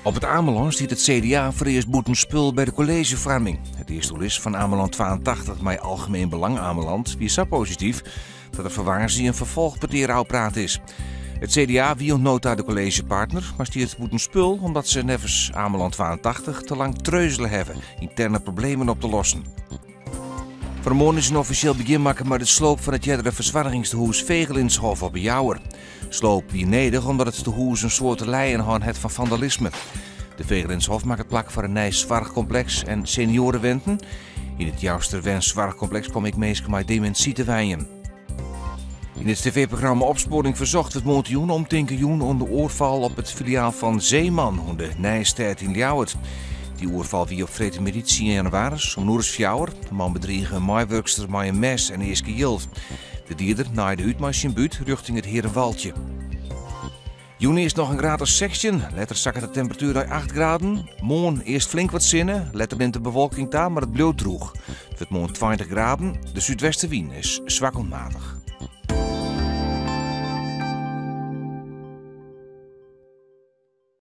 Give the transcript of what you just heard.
Op het Ameland ziet het CDA voor eerst boetenspul bij de collegevorming. Het eerste doel is van Ameland 82 met algemeen belang Ameland wie zo positief dat er verwaarzie een vervolgpartier uitpraat is. Het CDA wie ontnota de collegepartner, maar stiert boetenspul omdat ze nevens Ameland 82 te lang treuzelen hebben interne problemen op te lossen. Vanmorgen is een officieel begin maken met het sloop van het jerdere verzwarringstehuis Vegelinshof op Jouwer. Sloop wie nedig omdat het tehuis een soort leien heeft van vandalisme. De Vegelinshof maakt het plak voor een nieuw zorgcomplex en seniorenwenten. In het Jousterwens zorgcomplex kom ik meestal met dementie te wijnen. In het tv-programma Opsporing Verzocht het Montejoen om Tinkerjoen onder oorval op het filiaal van Zeeman, de Nijstijd in Ljouwert. Die oorval wie op vrede militie in januari, om Noors Fjouwer. De man bedriegen een maaiwerkster met een mes en eerste jild. De dierder naaide uit met zijn buurt richting het Herenwaldje. Juni is nog een gratis section. Letter zakken de temperatuur naar 8 graden. Morgen eerst flink wat zinnen. Letter bent de bewolking daar, maar het bleef droog. Het wordt morgen 20 graden. De zuidwestenwind is zwak onmatig.